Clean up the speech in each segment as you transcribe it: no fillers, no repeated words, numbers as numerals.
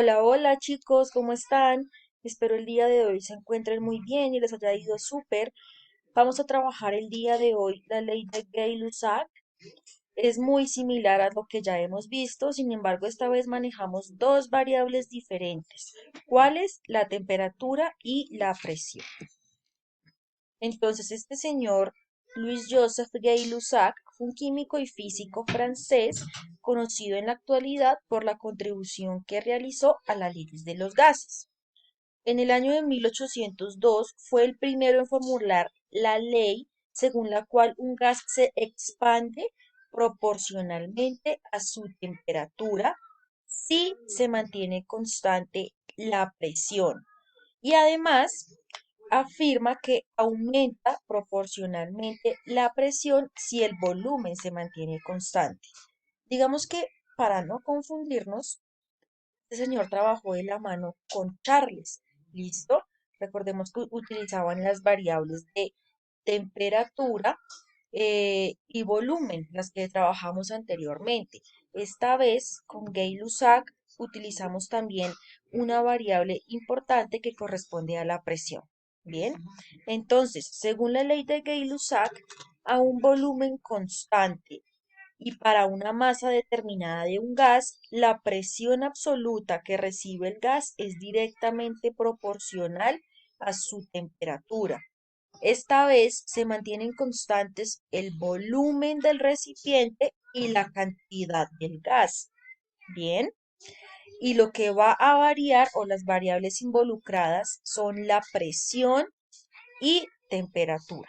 Hola, hola chicos, ¿cómo están? Espero el día de hoy se encuentren muy bien y les haya ido súper. Vamos a trabajar el día de hoy la ley de Gay-Lussac. Es muy similar a lo que ya hemos visto, sin embargo, esta vez manejamos dos variables diferentes. ¿Cuáles? La temperatura y la presión. Entonces, este señor Louis-Joseph Gay-Lussac fue un químico y físico francés conocido en la actualidad por la contribución que realizó a la ley de los gases. En el año de 1802 fue el primero en formular la ley según la cual un gas se expande proporcionalmente a su temperatura si se mantiene constante la presión. Y además afirma que aumenta proporcionalmente la presión si el volumen se mantiene constante. Digamos que para no confundirnos, este señor trabajó de la mano con Charles. ¿Listo? Recordemos que utilizaban las variables de temperatura y volumen, las que trabajamos anteriormente. Esta vez con Gay-Lussac utilizamos también una variable importante que corresponde a la presión. Bien, entonces, según la ley de Gay-Lussac, a un volumen constante y para una masa determinada de un gas, la presión absoluta que recibe el gas es directamente proporcional a su temperatura. Esta vez se mantienen constantes el volumen del recipiente y la cantidad del gas. Bien, y lo que va a variar o las variables involucradas son la presión y temperatura.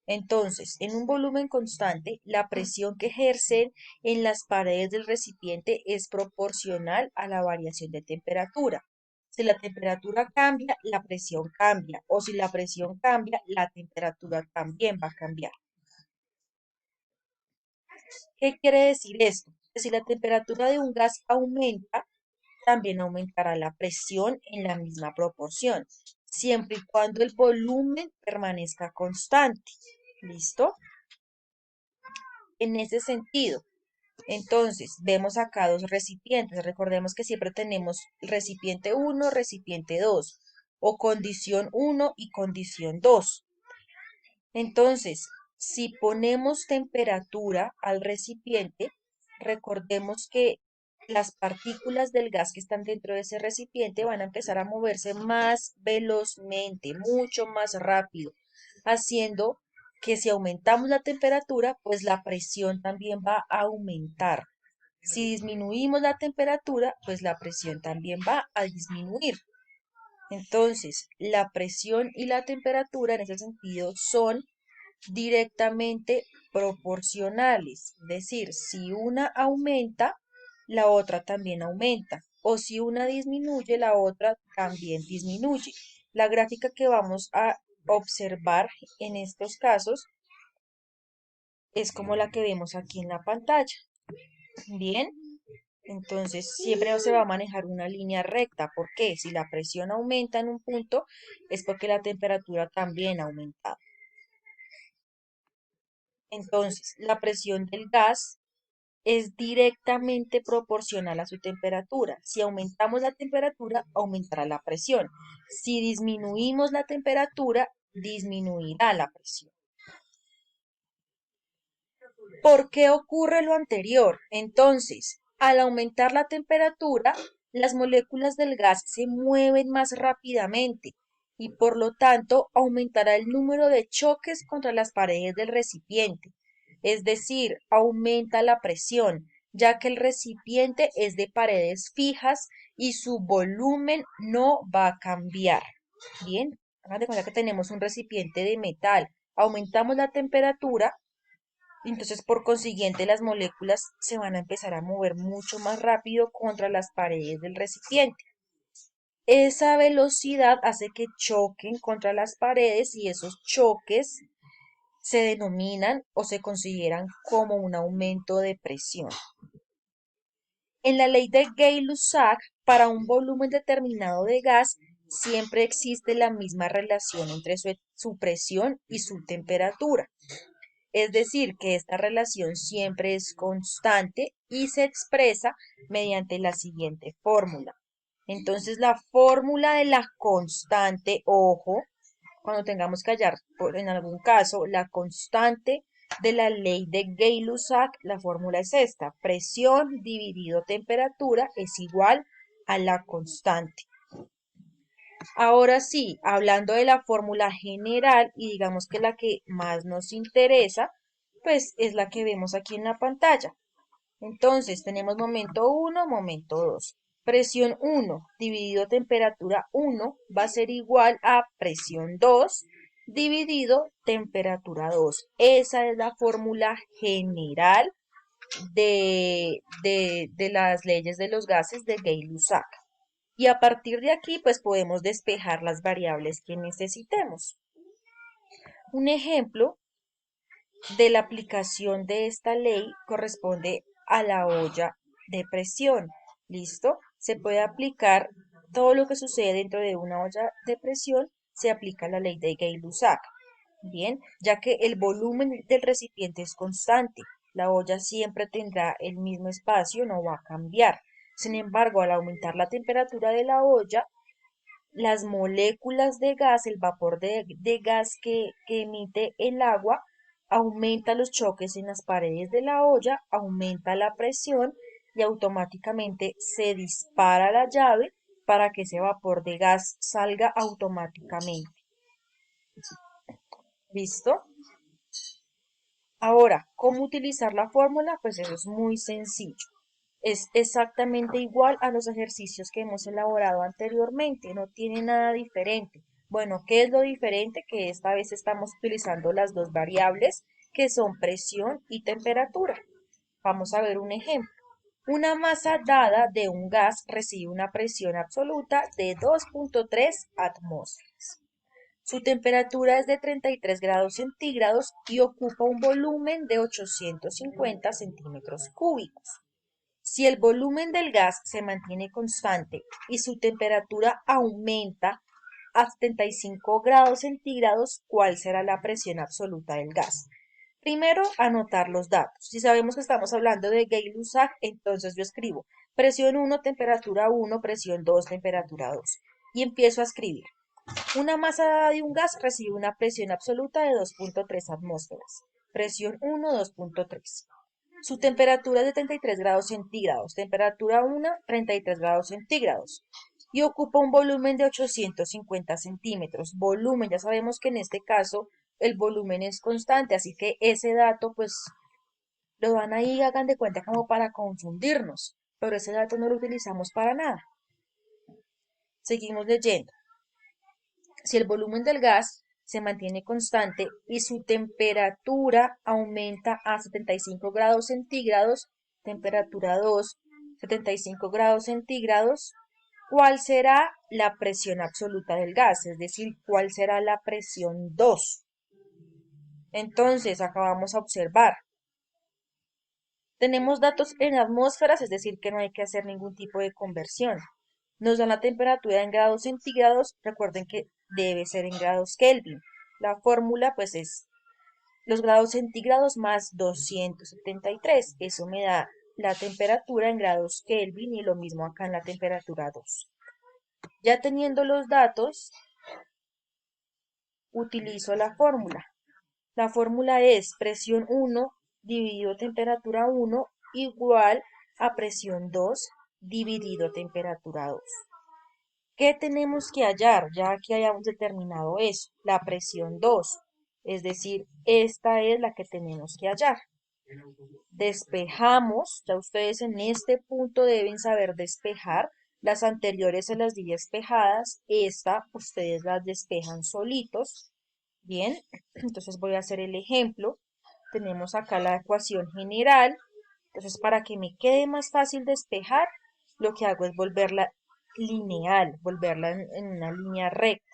Entonces, en un volumen constante, la presión que ejercen en las paredes del recipiente es proporcional a la variación de temperatura. Si la temperatura cambia, la presión cambia, o si la presión cambia, la temperatura también va a cambiar. ¿Qué quiere decir esto? Que si la temperatura de un gas aumenta, también aumentará la presión en la misma proporción, siempre y cuando el volumen permanezca constante. ¿Listo? En ese sentido, entonces, vemos acá dos recipientes. Recordemos que siempre tenemos recipiente 1, recipiente 2, o condición 1 y condición 2. Entonces, si ponemos temperatura al recipiente, recordemos que las partículas del gas que están dentro de ese recipiente van a empezar a moverse más velozmente, mucho más rápido, haciendo que si aumentamos la temperatura, pues la presión también va a aumentar. Si disminuimos la temperatura, pues la presión también va a disminuir. Entonces, la presión y la temperatura en ese sentido son directamente proporcionales. Es decir, si una aumenta, la otra también aumenta. O si una disminuye, la otra también disminuye. La gráfica que vamos a observar en estos casos es como la que vemos aquí en la pantalla. Bien, entonces siempre se va a manejar una línea recta. ¿Por qué? Si la presión aumenta en un punto, es porque la temperatura también ha aumentado. Entonces, la presión del gas es directamente proporcional a su temperatura. Si aumentamos la temperatura, aumentará la presión. Si disminuimos la temperatura, disminuirá la presión. ¿Por qué ocurre lo anterior? Entonces, al aumentar la temperatura, las moléculas del gas se mueven más rápidamente y por lo tanto aumentará el número de choques contra las paredes del recipiente. Es decir, aumenta la presión, ya que el recipiente es de paredes fijas y su volumen no va a cambiar. Bien, hagan de cuenta que tenemos un recipiente de metal. Aumentamos la temperatura, entonces, por consiguiente, las moléculas se van a empezar a mover mucho más rápido contra las paredes del recipiente. Esa velocidad hace que choquen contra las paredes y esos choques se denominan o se consideran como un aumento de presión. En la ley de Gay-Lussac, para un volumen determinado de gas, siempre existe la misma relación entre su presión y su temperatura. Es decir, que esta relación siempre es constante y se expresa mediante la siguiente fórmula. Entonces la fórmula de la constante, ojo, cuando tengamos que hallar, en algún caso, la constante de la ley de Gay-Lussac, la fórmula es esta: presión dividido temperatura es igual a la constante. Ahora sí, hablando de la fórmula general, y digamos que la que más nos interesa, pues es la que vemos aquí en la pantalla. Entonces, tenemos momento 1, momento 2. Presión 1 dividido temperatura 1 va a ser igual a presión 2 dividido temperatura 2. Esa es la fórmula general de las leyes de los gases de Gay-Lussac. Y a partir de aquí, pues podemos despejar las variables que necesitemos. Un ejemplo de la aplicación de esta ley corresponde a la olla de presión. ¿Listo? Se puede aplicar todo lo que sucede dentro de una olla de presión, se aplica la ley de Gay-Lussac. Bien, ya que el volumen del recipiente es constante, la olla siempre tendrá el mismo espacio, no va a cambiar. Sin embargo, al aumentar la temperatura de la olla, las moléculas de gas, el vapor de gas que emite el agua, aumenta los choques en las paredes de la olla, aumenta la presión y automáticamente se dispara la llave para que ese vapor de gas salga automáticamente. ¿Listo? Ahora, ¿cómo utilizar la fórmula? Pues eso es muy sencillo. Es exactamente igual a los ejercicios que hemos elaborado anteriormente, no tiene nada diferente. Bueno, ¿qué es lo diferente? Que esta vez estamos utilizando las dos variables que son presión y temperatura. Vamos a ver un ejemplo. Una masa dada de un gas recibe una presión absoluta de 2.3 atmósferas. Su temperatura es de 33 grados centígrados y ocupa un volumen de 850 centímetros cúbicos. Si el volumen del gas se mantiene constante y su temperatura aumenta a 75 grados centígrados, ¿cuál será la presión absoluta del gas? Primero, anotar los datos. Si sabemos que estamos hablando de Gay-Lussac, entonces yo escribo presión 1, temperatura 1, presión 2, temperatura 2. Y empiezo a escribir. Una masa dada de un gas recibe una presión absoluta de 2.3 atmósferas. Presión 1, 2.3. Su temperatura es de 33 grados centígrados. Temperatura 1, 33 grados centígrados. Y ocupa un volumen de 850 centímetros. Volumen, ya sabemos que en este caso el volumen es constante, así que ese dato pues lo dan ahí, hagan de cuenta como para confundirnos, pero ese dato no lo utilizamos para nada. Seguimos leyendo. Si el volumen del gas se mantiene constante y su temperatura aumenta a 75 grados centígrados, temperatura 2, 75 grados centígrados, ¿cuál será la presión absoluta del gas? Es decir, ¿cuál será la presión 2? Entonces, acá vamos a observar. Tenemos datos en atmósferas, es decir, que no hay que hacer ningún tipo de conversión. Nos dan la temperatura en grados centígrados, recuerden que debe ser en grados Kelvin. La fórmula pues es los grados centígrados más 273. Eso me da la temperatura en grados Kelvin y lo mismo acá en la temperatura 2. Ya teniendo los datos, utilizo la fórmula. La fórmula es presión 1 dividido temperatura 1 igual a presión 2 dividido temperatura 2. ¿Qué tenemos que hallar? Ya que hayamos determinado eso, la presión 2. Es decir, esta es la que tenemos que hallar. Despejamos, ya ustedes en este punto deben saber despejar. Las anteriores se las di despejadas, esta ustedes las despejan solitos. Bien, entonces voy a hacer el ejemplo. Tenemos acá la ecuación general. Entonces, para que me quede más fácil despejar, lo que hago es volverla lineal, volverla en una línea recta.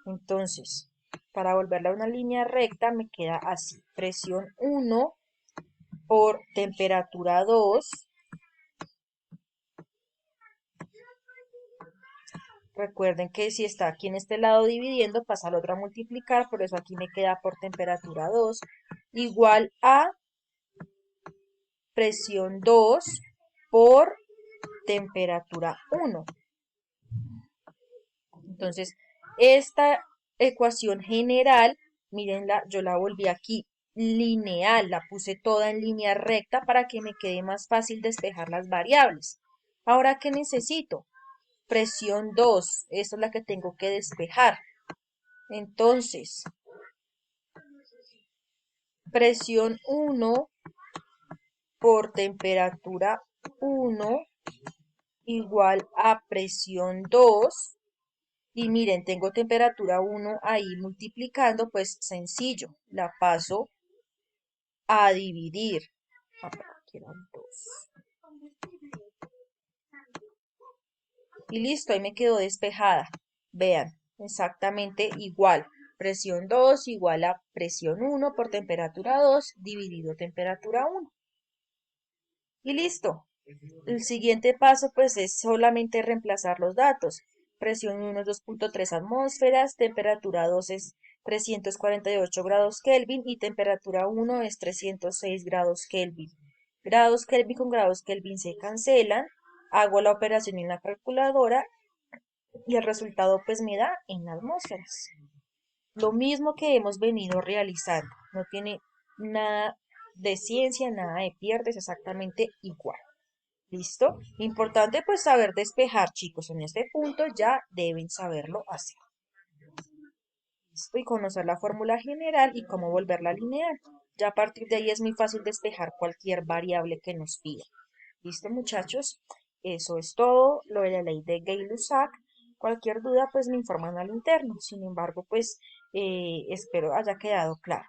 Entonces, para volverla a una línea recta me queda así. Presión 1 por temperatura 2. Recuerden que si está aquí en este lado dividiendo, pasa al otro a multiplicar, por eso aquí me queda por temperatura 2, igual a presión 2 por temperatura 1. Entonces, esta ecuación general, mírenla, yo la volví aquí lineal, la puse toda en línea recta para que me quede más fácil despejar las variables. Ahora, ¿qué necesito? Presión 2, esa es la que tengo que despejar. Entonces, presión 1 por temperatura 1 igual a presión 2. Y miren, tengo temperatura 1 ahí multiplicando, pues sencillo, la paso a dividir. Aquí eran 2. Y listo, ahí me quedó despejada. Vean, exactamente igual. Presión 2 igual a presión 1 por temperatura 2 dividido temperatura 1. Y listo. El siguiente paso pues es solamente reemplazar los datos. Presión 1 es 2.3 atmósferas, temperatura 2 es 348 grados Kelvin y temperatura 1 es 306 grados Kelvin. Grados Kelvin con grados Kelvin se cancelan. Hago la operación en la calculadora y el resultado pues me da en atmósferas. Lo mismo que hemos venido realizando. No tiene nada de ciencia, nada de pierde, es exactamente igual. ¿Listo? Importante pues saber despejar, chicos. En este punto ya deben saberlo hacer. ¿Listo? Y conocer la fórmula general y cómo volverla lineal. Ya a partir de ahí es muy fácil despejar cualquier variable que nos pida. ¿Listo, muchachos? Eso es todo, lo de la ley de Gay-Lussac. Cualquier duda, pues me informan al interno. Sin embargo, pues espero haya quedado claro.